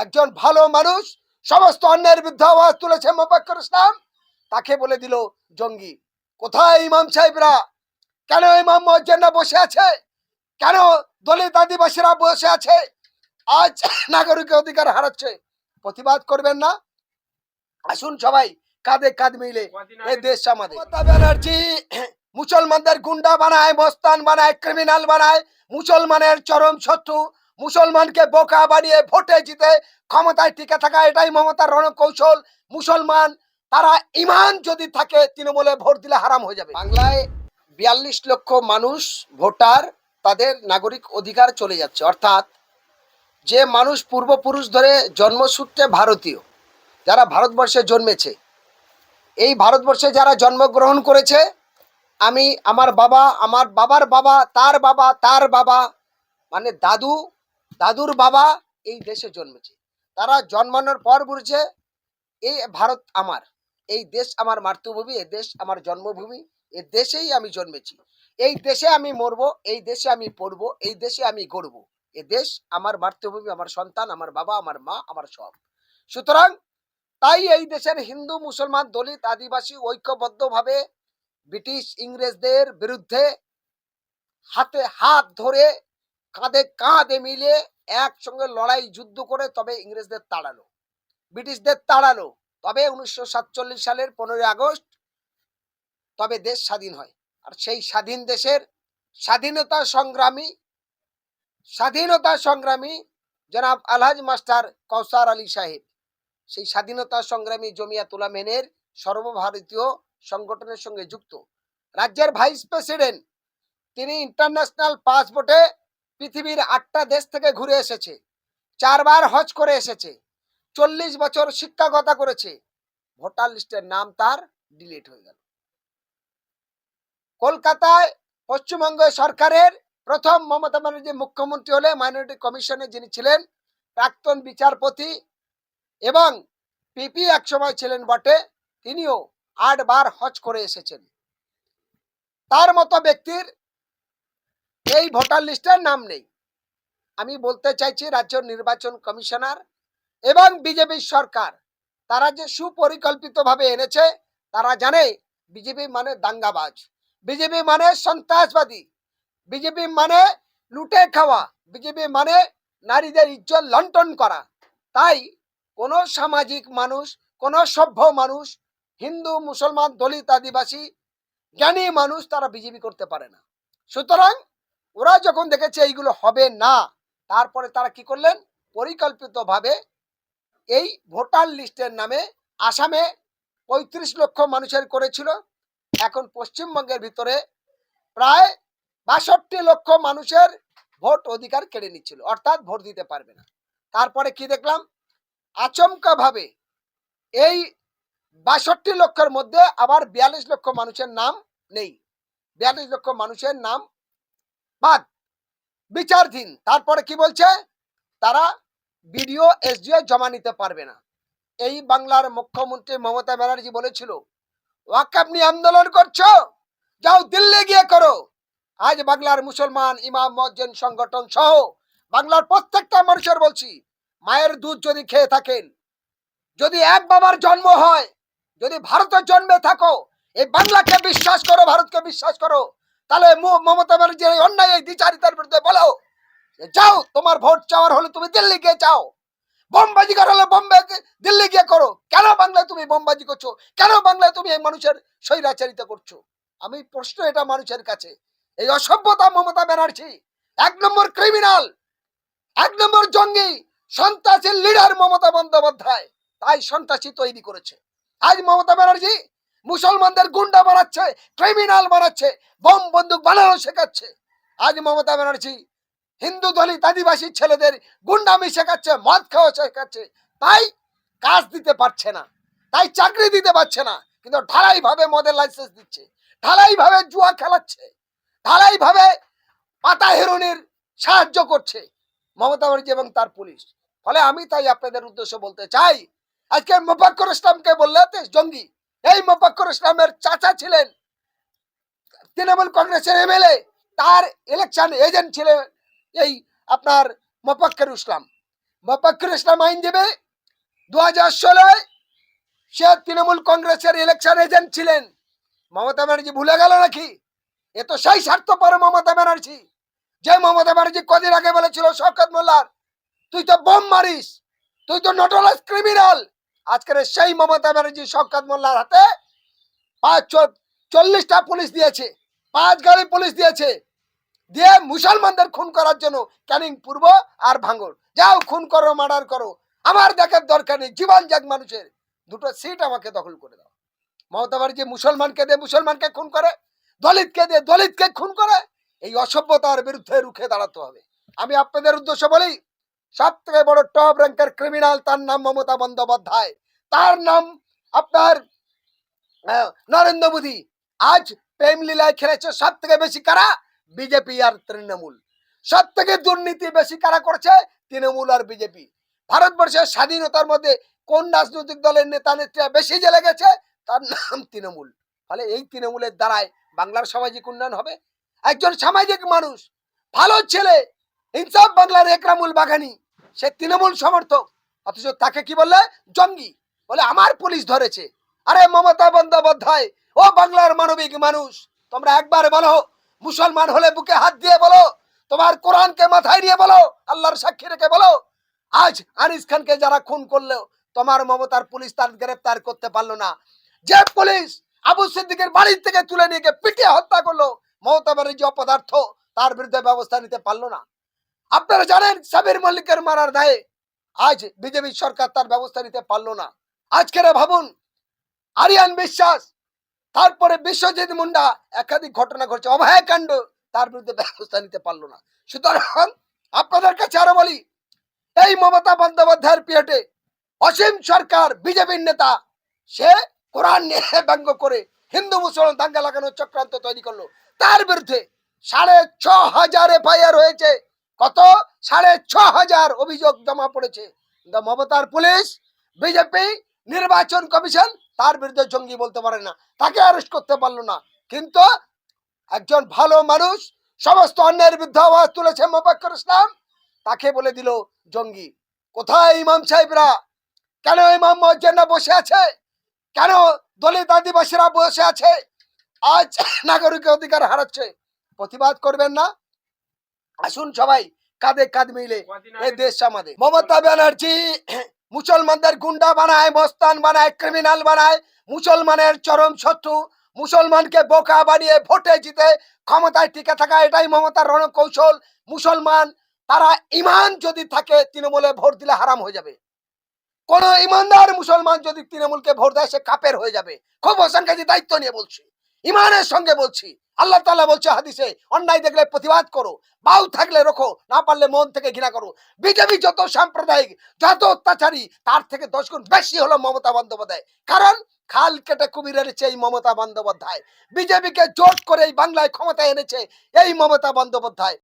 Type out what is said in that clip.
একজন ভালো মানুষ, সমস্ত অন্যায়ের বিরুদ্ধে আওয়াজ তুলেছে মোফাক্কের ইসলাম, তাকে বলে দিল জঙ্গি। কোথায় ইমাম সাহেবরা? কেন ইমাম মুয়াজ্জিনরা বসে আছে? কেন দলিত আদিবাসীরা বসে আছে? আজ নাগরিক অধিকার হারাচ্ছে, প্রতিবাদ করবেন না? আসুন সবাই কাঁধে কাঁধ মিলে এই দেশ আমাদের। মমতা ব্যানার্জি মুসলমানদের গুন্ডা বানায়, মস্তান বানায়, ক্রিমিনাল বানায়, মুসলমানের চরম শত্রু, মুসলমানকে বোকা বানিয়ে ভোটে জিতে ক্ষমতায় টিকে থাকা, এটাই মমতার রণকৌশল। মুসলমান তারা ইমান যদি থাকে তৃণমূলে ভোট দিলে হারাম হয়ে যাবে। বাংলায় 42 লক্ষ মানুষ ভোটার, তাদের নাগরিক অধিকার চলে যাচ্ছে। অর্থাৎ যে মানুষ পূর্বপুরুষ ধরে জন্মসূত্রে ভারতীয়, যারা ভারতবর্ষে জন্মেছে, এই ভারতবর্ষে যারা জন্মগ্রহণ করেছে, আমি, আমার বাবা, আমার বাবার বাবা, তার বাবা, তার বাবা, মানে দাদু, দাদুর বাবা এই দেশে জন্মেছে। তারা জন্মানোর পর বুঝছে এই ভারত আমার, এই দেশ আমার মাতৃভূমি, এই দেশ আমার জন্মভূমি, এই দেশেই আমি জন্মেছি, এই দেশে আমি মরবো, এই দেশে আমি পড়বো, এই দেশে আমি গড়বো। এ দেশ আমার মাতৃভূমি, আমার সন্তান, আমার বাবা, আমার মা, আমার সব। সুতরাং তাই এই দেশের হিন্দু, মুসলমান, দলিত, আদিবাসী ঐক্যবদ্ধভাবে ব্রিটিশ ইংরেজদের বিরুদ্ধে হাতে হাত ধরে, কাঁধে কাঁধে মিলে একসঙ্গে লড়াই যুদ্ধ করে তবে ইংরেজদের তাড়ালো, ব্রিটিশদের তাড়ালো, তবে 1947 সালের 15 আগস্ট তবে দেশ স্বাধীন হয়। আর সেই স্বাধীন দেশের স্বাধীনতা সংগ্রামী জনাব আলহাজ মাস্টার কৌসার আলী সাহেব, সেই স্বাধীনতা সংগ্রামী জমিয়াত উলামায়ের সর্বভারতীয় সংগঠনের সঙ্গে যুক্ত। রাজ্যের ভাইস প্রেসিডেন্ট, তিনি ইন্টারন্যাশনাল পাসপোর্টে পৃথিবীর 8টা দেশ থেকে ঘুরে এসেছে, 4 বার হজ করে এসেছে, 40 বছর শিক্ষকতা করেছে। ভোটার লিস্টের নাম তার ডিলিট হয়ে গেল। কলকাতায় পশ্চিমবঙ্গ সরকারের প্রথম মমতা ব্যানার্জি মুখ্যমন্ত্রী হলে মাইনরিটি কমিশনে যিনি ছিলেন প্রাক্তন বিচারপতি এবং পিপি একসময় ছিলেন বটে, তিনিও 8 বার হজ করে এসেছেন। তার মতো ব্যক্তির এই ভোটার লিস্টের নাম নেই। আমি বলতে চাইছি রাজ্য নির্বাচন কমিশনার এবং বিজেপি সরকার, তারা যে সুপরিকল্পিতভাবে এনেছে, তারা জানে বিজেপি মানে দাঙ্গাবাজ, বিজেপি মানে সন্ত্রাসবাদী, বিজেপি মানে লুটে খাওয়া, বিজেপি মানে নারীদের ইজ্জত লণ্ঠন করা। তাই কোন সামাজিক মানুষ, কোন সভ্য মানুষ, হিন্দু, মুসলমান, দলিত, আদিবাসী, জ্ঞানী মানুষ তারা বিজেপি করতে পারে না। সুতরাং ওরা যখন দেখেছে এইগুলো হবে না, তারপরে তারা কি করলেন, পরিকল্পিতভাবে এই ভোটার লিস্টের নামে আসামে 35 লক্ষ মানুষের করেছিল, এখন পশ্চিমবঙ্গের ভিতরে প্রায় 62 লক্ষ মানুষের ভোট অধিকার কেড়ে নিচ্ছিল, অর্থাৎ ভোট দিতে পারবে না। তারপরে কি দেখলাম, আচমকা ভাবে এই 62 লক্ষের মধ্যে আবার 42 লক্ষ মানুষের নাম নেই, 42 লক্ষ মানুষের নাম বাদ, বিচারধীন। তারপরে কি বলছে, তারা বিডিও এসডিও জমা নিতে পারবে না। এই বাংলার মুখ্যমন্ত্রী মমতা ব্যানার্জি বলেছিল, ওয়াকফ নিয়ে আন্দোলন করছো, যাও দিল্লি গিয়ে করো। আজ বাংলার মুসলমান ইমাম মুয়াজ্জিন সংগঠন সহ বাংলার প্রত্যেকটা মানুষের বলছি, মায়ের দুধ যদি খেয়ে থাকেন, যদি এক বাবার জন্ম হয়, যদি ভারতে জন্মে থাকো, এই বাংলাকে বিশ্বাস করো, ভারতকে বিশ্বাস করো, তাহলে মমতা ব্যানার্জির এই অন্যায়, এই দ্বিচারিতার বিরুদ্ধে বলো, যাও, তোমার ভোট চাওয়ার হলে তুমি দিল্লি গিয়ে চাও, বোমবাজি করার হলে বোম্বে দিল্লি গিয়ে করো। কেন বাংলায় তুমি বোমবাজি করছো? কেন বাংলায় তুমি এই মানুষের স্বৈরাচারিতা করছো? আমি প্রশ্ন এটা মানুষের কাছে। এই অসভ্যতা মমতা ব্যানার্জি, 1 নম্বর ক্রিমিনাল, 1 নম্বর জঙ্গি, সন্ত্রাসী লিডার মমতা বন্দ্যোপাধ্যায়, তাই সন্ত্রাসী তৈরি করেছে। আজ মমতা ব্যানার্জি মুসলমানদের গুন্ডা বানাচ্ছে, ক্রিমিনাল বানাচ্ছে, বোম বন্দুক বানানো শেখাচ্ছে। আজ মমতা ব্যানার্জি হিন্দু, দলিত, আদিবাসী ছেলেদের গুন্ডামি শেখাচ্ছে, মদ খাওয়া শেখাচ্ছে। তাই কাজ দিতে পারছে না, তাই চাকরি দিতে পারছে না, কিন্তু ঢালাই ভাবে মদের লাইসেন্স দিচ্ছে, ঢালাই ভাবে জুয়া খেলাচ্ছে, ঢালাই ভাবে পাতা হেরোনের সাহায্য করছে মমতা ব্যানার্জি এবং তার পুলিশ। ফলে আমি তাই আপনাদের উদ্দেশ্য বলতে চাই, আজকে মোফাক্কের ইসলামকে বললে জঙ্গি, এই মোফাক্কের ইসলামের চাচা ছিলেন তৃণমূল কংগ্রেসের এমএলএ, তার ইলেকশন এজেন্ট ছিলেন এই আপনার মোফাক্কের ইসলাম। মোফাক্কুর ইসলাম আইনজীবী 2016 সে তৃণমূল কংগ্রেসের ইলেকশন এজেন্ট ছিলেন। মমতা ব্যানার্জি ভুলে গেল নাকি? এ তো সেই স্বার্থপর মমতা ব্যানার্জি, যে মমতা ব্যানার্জি কদিন আগে বলেছিল শওকত মোল্লার তুই তো বোম মারিস, তুই তো নোটরাইজ ক্রিমিনাল। আজকের সেই মমতা ব্যানার্জি শওকত মোল্লার হাতে 40টা পুলিশ দিয়েছে, 5 গাড়ি পুলিশ দিয়েছে, দিয়ে মুসলমানদের খুন করার জন্য ক্যানিং পূর্ব আর ভাঙড় যাও খুন করো, মার্ডার করো, আমার দেখার দরকার নেই, জীবন যাক মানুষের, 2টো সিট আমাকে দখল করে দাও। মমতা ব্যানার্জি মুসলমানকে দিয়ে মুসলমানকে খুন করে, দলিতকে দিয়ে দলিতকে খুন করে। এই অসভ্যতার বিরুদ্ধে রুখে দাঁড়াতে হবে। আমি আপনাদের উদ্দেশ্য বলি, সব থেকে বড় টপ র্যাঙ্কের ক্রিমিনাল, তার নাম মমতা বন্দ্যোপাধ্যায়, তার নাম আপনার নরেন্দ্র মোদী। আজ প্রেম লীলায় খেলেছে সব থেকে বেশি কারা? বিজেপি আর তৃণমূল। সব থেকে দুর্নীতি বেশি কারা করছে? তৃণমূল আর বিজেপি। ভারতবর্ষের স্বাধীনতার মধ্যে কোন রাজনৈতিক দলের নেতা নেত্রীরা বেশি জেলে গেছে? তার নাম তৃণমূল। ফলে এই তৃণমূলের দ্বারাই বাংলার সামাজিক উন্নয়ন হবে। একজন সামাজিক মানুষ, ভালো ছেলে, ইনসাফ বাংলার একরামুল বাগানি, সে তৃণমূল সমর্থক, অথচ তাকে কি বললে? জঙ্গি বলে আমার পুলিশ ধরেছে। আরে মমতা বন্দ্যোপাধ্যায়, ও বাংলার মানবিক মানুষ, তোমরা একবার বলো, মুসলমান হলে বুকে হাত দিয়ে বলো, তোমার কোরআনকে মাথায় নিয়ে বলো, আল্লাহর সাক্ষী রেখে বলো, আজ আনিস খানকে যারা খুন করলো তোমার মমতার পুলিশ তার গ্রেফতার করতে পারলো না। যে পুলিশ আবু সিদ্দিকের বাড়ি থেকে তুলে নিয়ে গিয়ে পিটিয়ে হত্যা করলো মমতা ব্যানার্জি অপদার্থ, তার বিরুদ্ধে ব্যবস্থা নিতে পারলো না। আপনারা জানেন সাবির মল্লিকের মারার দায়ে আজ বিজেপি সরকার তার ব্যবস্থা নিতে পারলো না। আজকের ভাবুন, আরিয়ান বিশ্বাস, তারপরে বিশ্বজিৎ মুন্ডা, একাধিক ঘটনা ঘটছে, অভয়াকাণ্ড, তার বিরুদ্ধে ব্যবস্থা নিতে পারলো না। সুতরাং আপনাদের কাছে আরো বলি, এই মমতা বন্দ্যোপাধ্যায়ের পিয়েটে অসীম সরকার বিজেপির নেতা, সে কোরআন নিয়ে ব্যঙ্গ করে হিন্দু মুসলমান দাঙ্গা লাগানোর চক্রান্ত তৈরি করলো। তার বিরুদ্ধে 6,500 এফআইআর হয়েছে। কত? 6,500 অভিযোগ জমা পড়েছে। মমতার পুলিশ, বিজেপি, নির্বাচন কমিশন তার বিরুদ্ধে জঙ্গি বলতে পারে না, তাকে অ্যারেস্ট করতে পারলো না। কিন্তু একজন ভালো মানুষ সমস্ত অন্যায়ের বিরুদ্ধে আওয়াজ তুলেছে মোফাক্কুর ইসলাম, তাকে বলে দিল জঙ্গি। কোথায় ইমাম সাহেবরা? কেন ইমাম মুয়াজ্জিনরা বসে আছে? কেন দলিত আদিবাসীরা বসে আছে? আজ নাগরিক অধিকার হারাচ্ছে, প্রতিবাদ করবেন না? আসুন সবাই কাঁধে কাঁধ মিলে এই দেশ আমাদের। মমতা ব্যানার্জি মুসলমানদের গুন্ডা বানায়, মস্তান বানায়, ক্রিমিনাল বানায়, মুসলমানের চরম শত্রু, মুসলমানকে বোকা বানিয়ে ভোটে জিতে ক্ষমতায় টিকে থাকা, এটাই মমতার রণকৌশল। মুসলমান তারা ইমান যদি থাকে তৃণমূলে ভোট দিলে হারাম হয়ে যাবে। কোন ইমানদার মুসলমান যদি তৃণমূলকে ভোট দেয় সে কাফের হয়ে যাবে। খুব হোসেন কাজী দায়িত্ব নিয়ে বলছি, ইমানের সঙ্গে বলছি। আল্লাহ তাআলা বলছে হাদিসে, অন্যায় দেখলে প্রতিবাদ করো, বাউ থাকলে রোখো, না পারলে মন থেকে ঘৃণা করো। বিজেপি যত সাম্প্রদায়িক, যত অত্যাচারী, তার থেকে 10 গুণ বেশি হলো মমতা বন্দ্যোপাধ্যায়। কারণ খাল কেটে কুমির এনেছে এই মমতা বন্দ্যোপাধ্যায়। বিজেপিকে জোট করে এই বাংলায় ক্ষমতায় এনেছে এই মমতা বন্দ্যোপাধ্যায়।